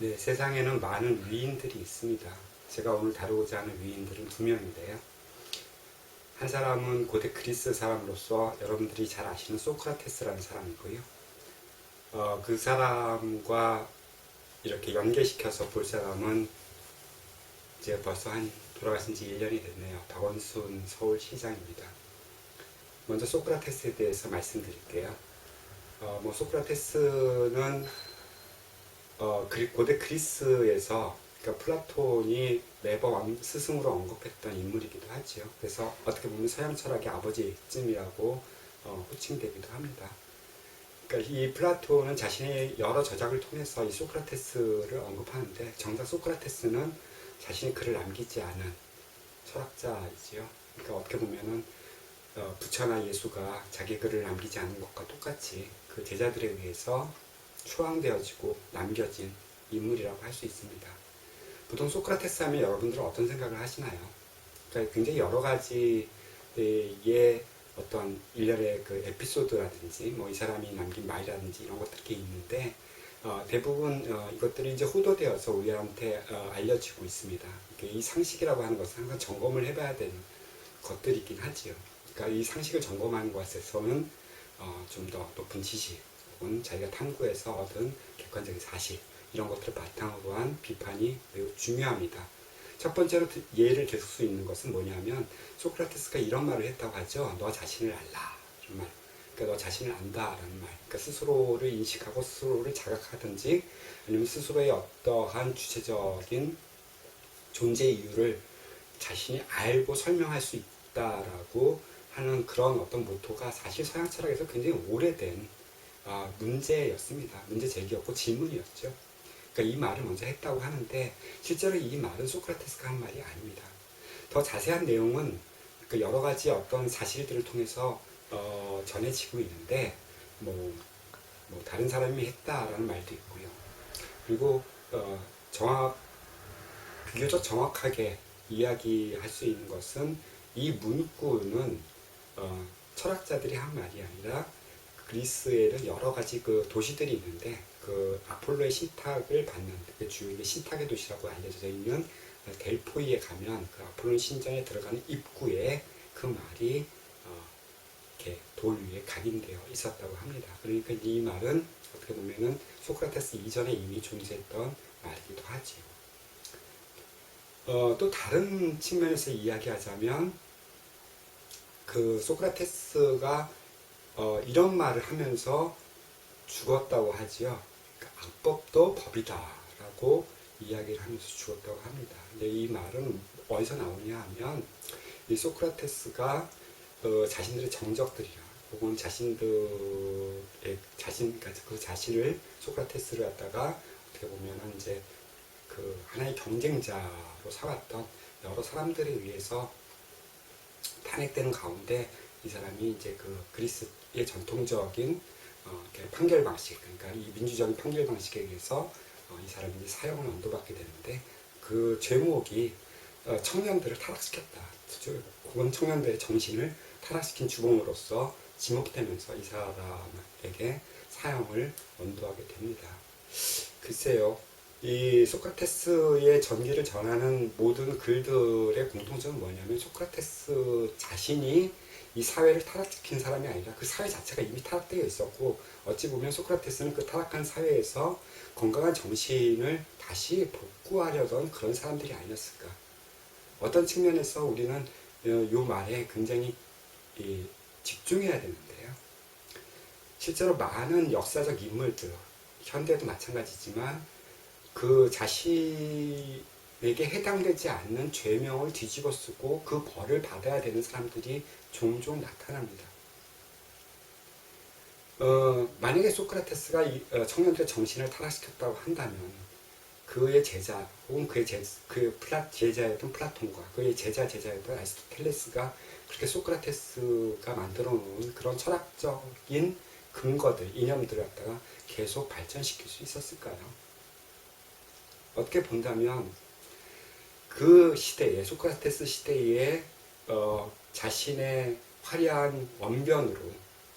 네, 세상에는 많은 위인들이 있습니다. 제가 오늘 다루고자 하는 위인들은 두 명인데요. 한 사람은 고대 그리스 사람으로서 여러분들이 잘 아시는 소크라테스라는 사람이고요. 그 사람과 이렇게 연계시켜서 볼 사람은 이제 벌써 돌아가신 지 1년이 됐네요. 박원순 서울시장입니다. 먼저 소크라테스에 대해서 말씀드릴게요. 소크라테스는 고대 그리스에서 그러니까 플라톤이 매번 스승으로 언급했던 인물이기도 하지요. 그래서 어떻게 보면 서양 철학의 아버지쯤이라고 호칭되기도 합니다. 그러니까 이 플라톤은 자신의 여러 저작을 통해서 이 소크라테스를 언급하는데 정작 소크라테스는 자신이 글을 남기지 않은 철학자이지요. 그러니까 어떻게 보면은 부처나 예수가 자기 글을 남기지 않은 것과 똑같이 그 제자들에 의해서 추앙되어지고 남겨진 인물이라고 할 수 있습니다. 보통 소크라테스 하면 여러분들은 어떤 생각을 하시나요? 그러니까 굉장히 여러 가지의 어떤 일련의 그 에피소드라든지 이 사람이 남긴 말이라든지 이런 것들이 있는데 대부분 이것들이 이제 호도되어서 우리한테 알려지고 있습니다. 이 상식이라고 하는 것은 항상 점검을 해봐야 되는 것들이긴 하지요. 그러니까 이 상식을 점검하는 것에서는 좀 더 높은 지식 혹은 자기가 탐구해서 얻은 객관적인 사실 이런 것들을 바탕으로 한 비판이 매우 중요합니다. 첫 번째로 예를 들 수 있는 것은 뭐냐면 소크라테스가 이런 말을 했다고 하죠. 너 자신을 알라. 이런 말. 그러니까 너 자신을 안다라는 말. 그러니까 스스로를 인식하고 스스로를 자각하든지 아니면 스스로의 어떠한 주체적인 존재 이유를 자신이 알고 설명할 수 있다라고 하는 그런 어떤 모토가 사실 서양 철학에서 굉장히 오래된 문제였습니다. 문제 제기였고 질문이었죠. 그러니까 이 말을 먼저 했다고 하는데 실제로 이 말은 소크라테스가 한 말이 아닙니다. 더 자세한 내용은 그 여러 가지 어떤 사실들을 통해서 전해지고 있는데 다른 사람이 했다라는 말도 있고요. 그리고 비교적 정확하게 이야기할 수 있는 것은 이 문구는 철학자들이 한 말이 아니라 그리스에는 여러 가지 그 도시들이 있는데 그 아폴로의 신탁을 받는 그 주요 신탁의 도시라고 알려져 있는 델포이에 가면 그 아폴로 신전에 들어가는 입구에 그 말이 이렇게 돌 위에 각인되어 있었다고 합니다. 그러니까 이 말은 어떻게 보면은 소크라테스 이전에 이미 존재했던 말이기도 하지요. 또 다른 측면에서 이야기하자면 그 소크라테스가 이런 말을 하면서 죽었다고 하지요. 그러니까 악법도 법이다라고 이야기를 하면서 죽었다고 합니다. 근데 이 말은 어디서 나오냐 하면 이 소크라테스가 자신들의 정적들이나 혹은 그 자신을 소크라테스를 갖다가 어떻게 보면은 이제 그 하나의 경쟁자로 삼았던 여러 사람들에 의해서 탄핵되는 가운데 이 사람이 이제 그 그리스의 전통적인 판결 방식, 그러니까 이 민주적인 판결 방식에 의해서 이 사람이 이제 사형을 언도받게 되는데 그 죄목이 청년들을 타락시켰다. 혹은 청년들의 정신을 타락시킨 주범으로서 지목되면서 이 사람에게 사형을 언도하게 됩니다. 글쎄요. 이 소크라테스의 전기를 전하는 모든 글들의 공통점은 뭐냐면 소크라테스 자신이 이 사회를 타락시킨 사람이 아니라 그 사회 자체가 이미 타락되어 있었고 어찌 보면 소크라테스는 그 타락한 사회에서 건강한 정신을 다시 복구하려던 그런 사람들이 아니었을까. 어떤 측면에서 우리는 이 말에 굉장히 집중해야 되는데요. 실제로 많은 역사적 인물들, 현대도 마찬가지지만 그 자신에게 해당되지 않는 죄명을 뒤집어 쓰고 그 벌을 받아야 되는 사람들이 종종 나타납니다. 만약에 소크라테스가 청년들의 정신을 타락시켰다고 한다면 그의 제자 혹은 그의 제자였던 플라톤과 그의 제자였던 아리스토텔레스가 그렇게 소크라테스가 만들어 놓은 그런 철학적인 근거들, 이념들을 갖다가 계속 발전시킬 수 있었을까요? 어떻게 본다면 그 시대에 소크라테스 시대에 자신의 화려한 언변으로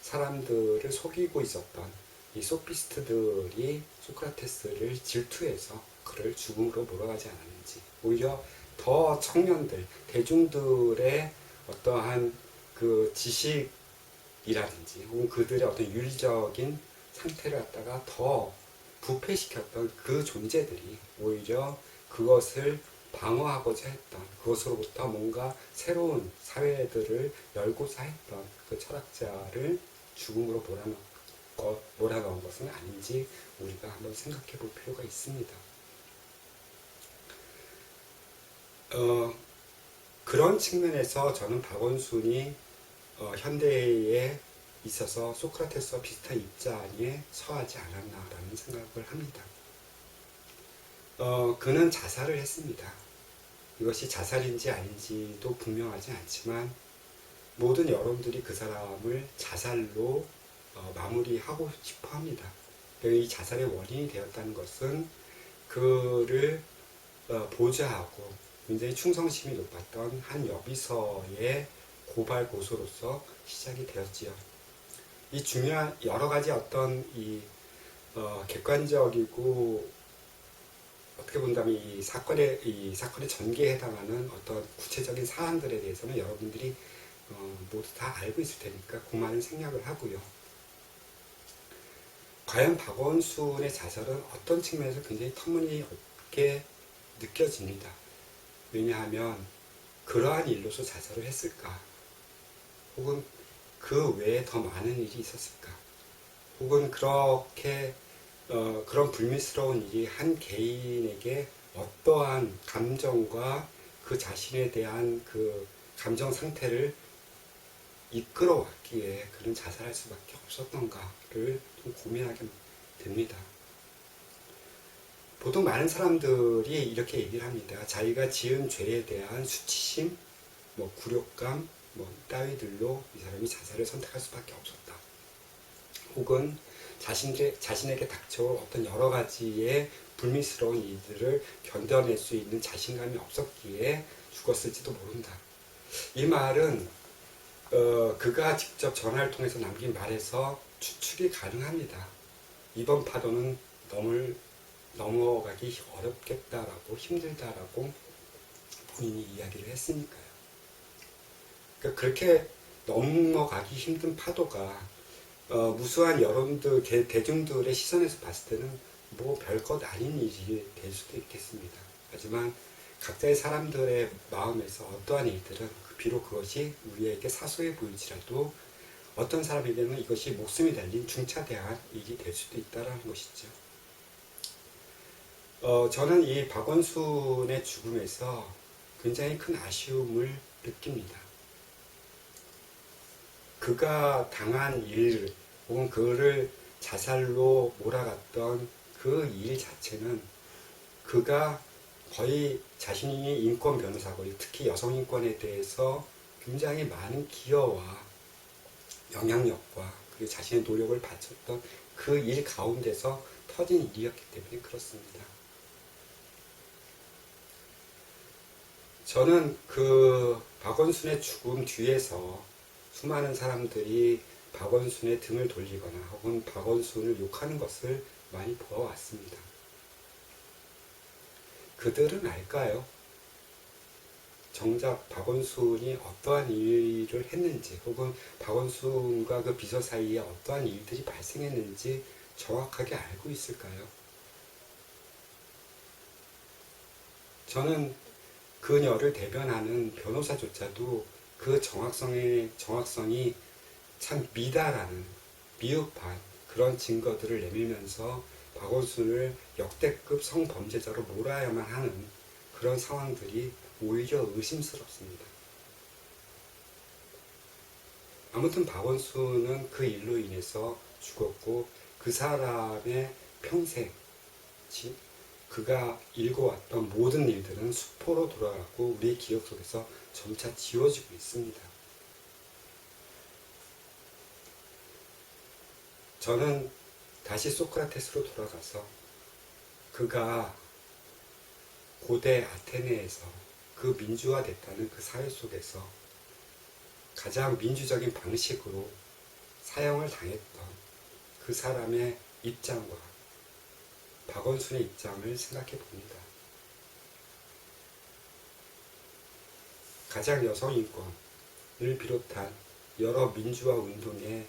사람들을 속이고 있었던 이 소피스트들이 소크라테스를 질투해서 그를 죽음으로 몰아가지 않았는지, 오히려 더 청년들, 대중들의 어떠한 그 지식이라든지 혹은 그들의 어떤 윤리적인 상태를 갖다가 더 부패시켰던 그 존재들이 오히려 그것을 방어하고자 했던, 그것으로부터 뭔가 새로운 사회들을 열고자 했던 그 철학자를 죽음으로 몰아넣은 것은 아닌지 우리가 한번 생각해 볼 필요가 있습니다. 그런 측면에서 저는 박원순이 현대에 있어서 소크라테스와 비슷한 입장에 서하지 않았나라는 생각을 합니다. 그는 자살을 했습니다. 이것이 자살인지 아닌지도 분명하지 않지만 모든 여러분들이 그 사람을 자살로 마무리하고 싶어 합니다. 이 자살의 원인이 되었다는 것은 그를 보좌하고 굉장히 충성심이 높았던 한 여비서의 고발 고소로서 시작이 되었지요. 이 중요한 여러 가지 어떤 이 객관적이고 어떻게 본다면 이 사건의 전개에 해당하는 어떤 구체적인 사안들에 대해서는 여러분들이 모두 다 알고 있을 테니까 그만은 생략을 하고요. 과연 박원순의 자살은 어떤 측면에서 굉장히 터무니없게 느껴집니다. 왜냐하면 그러한 일로서 자살을 했을까? 혹은 그 외에 더 많은 일이 있었을까? 혹은 그렇게 그런 불미스러운 일이 한 개인에게 어떠한 감정과 그 자신에 대한 그 감정 상태를 이끌어왔기에 그는 자살할 수밖에 없었던가를 좀 고민하게 됩니다. 보통 많은 사람들이 이렇게 얘기를 합니다. 자기가 지은 죄에 대한 수치심, 굴욕감, 따위들로 이 사람이 자살을 선택할 수밖에 없었다. 혹은 자신에게 닥쳐올 어떤 여러 가지의 불미스러운 일들을 견뎌낼 수 있는 자신감이 없었기에 죽었을지도 모른다. 이 말은 그가 직접 전화를 통해서 남긴 말에서 추측이 가능합니다. 이번 파도는 넘어가기 어렵겠다라고, 힘들다라고 본인이 이야기를 했으니까요. 그러니까 그렇게 넘어가기 힘든 파도가 무수한 여러분들, 대중들의 시선에서 봤을 때는 별것 아닌 일이 될 수도 있겠습니다. 하지만 각자의 사람들의 마음에서 어떠한 일들은 비록 그것이 우리에게 사소해 보일지라도 어떤 사람에게는 이것이 목숨이 달린 중차대한 일이 될 수도 있다는 것이죠. 저는 이 박원순의 죽음에서 굉장히 큰 아쉬움을 느낍니다. 그가 당한 일 혹은 그를 자살로 몰아갔던 그 일 자체는 그가 거의 자신이 인권 변호사고 특히 여성 인권에 대해서 굉장히 많은 기여와 영향력과 그리고 자신의 노력을 바쳤던 그 일 가운데서 터진 일이었기 때문에 그렇습니다. 저는 그 박원순의 죽음 뒤에서 수많은 사람들이 박원순의 등을 돌리거나 혹은 박원순을 욕하는 것을 많이 보아왔습니다. 그들은 알까요? 정작 박원순이 어떠한 일을 했는지 혹은 박원순과 그 비서 사이에 어떠한 일들이 발생했는지 정확하게 알고 있을까요? 저는 그녀를 대변하는 변호사조차도 그 정확성이 참 미달하는 미흡한 그런 증거들을 내밀면서 박원순을 역대급 성범죄자로 몰아야만 하는 그런 상황들이 오히려 의심스럽습니다. 아무튼 박원순은 그 일로 인해서 죽었고 그 사람의 평생, 그가 읽어왔던 모든 일들은 수포로 돌아가고 우리의 기억 속에서 점차 지워지고 있습니다. 저는 다시 소크라테스로 돌아가서 그가 고대 아테네에서 그 민주화됐다는 그 사회 속에서 가장 민주적인 방식으로 사형을 당했던 그 사람의 입장과 박원순의 입장을 생각해 봅니다. 가장 여성인권을 비롯한 여러 민주화 운동에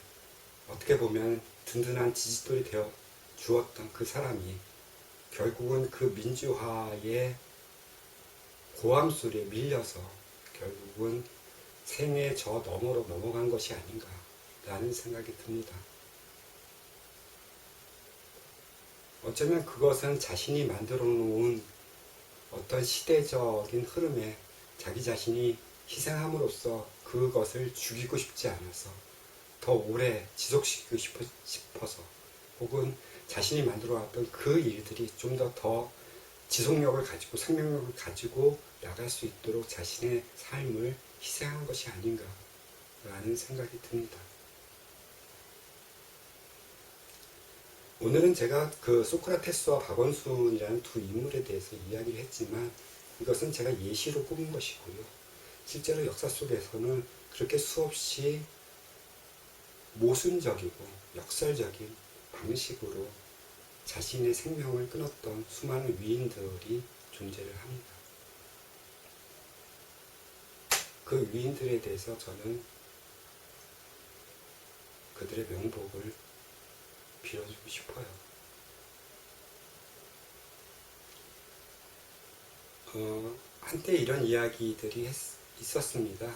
어떻게 보면 든든한 지지돌이 되어 주었던 그 사람이 결국은 그 민주화의 고함 소리에 밀려서 결국은 생의 저 너머로 넘어간 것이 아닌가라는 생각이 듭니다. 어쩌면 그것은 자신이 만들어 놓은 어떤 시대적인 흐름에 자기 자신이 희생함으로써 그것을 죽이고 싶지 않아서 더 오래 지속시키고 싶어서 혹은 자신이 만들어 왔던 그 일들이 좀 더 지속력을 가지고 생명력을 가지고 나갈 수 있도록 자신의 삶을 희생한 것이 아닌가라는 생각이 듭니다. 오늘은 제가 그 소크라테스와 박원순이라는 두 인물에 대해서 이야기를 했지만 이것은 제가 예시로 꼽은 것이고요. 실제로 역사 속에서는 그렇게 수없이 모순적이고 역설적인 방식으로 자신의 생명을 끊었던 수많은 위인들이 존재를 합니다. 그 위인들에 대해서 저는 그들의 명복을 빌어주고 싶어요. 한때 이런 이야기들이 있었습니다.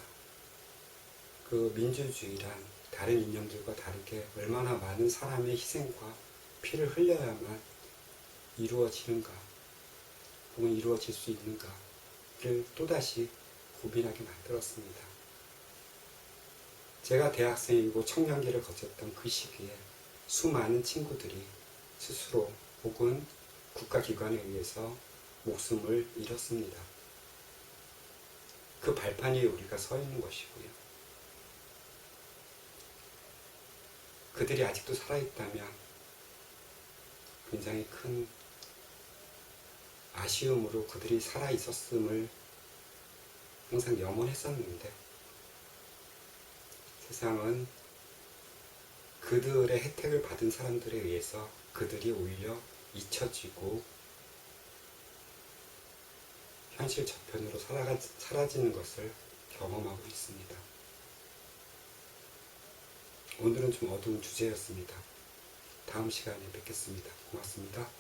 그 민주주의란 다른 이념들과 다르게 얼마나 많은 사람의 희생과 피를 흘려야만 이루어지는가 혹은 이루어질 수 있는가를 또다시 고민하게 만들었습니다. 제가 대학생이고 청년기를 거쳤던 그 시기에 수많은 친구들이 스스로 혹은 국가기관에 의해서 목숨을 잃었습니다. 그 발판 위에 우리가 서 있는 것이고요. 그들이 아직도 살아있다면 굉장히 큰 아쉬움으로 그들이 살아있었음을 항상 염원했었는데 세상은 그들의 혜택을 받은 사람들에 의해서 그들이 오히려 잊혀지고 현실 저편으로 사라지는 것을 경험하고 있습니다. 오늘은 좀 어두운 주제였습니다. 다음 시간에 뵙겠습니다. 고맙습니다.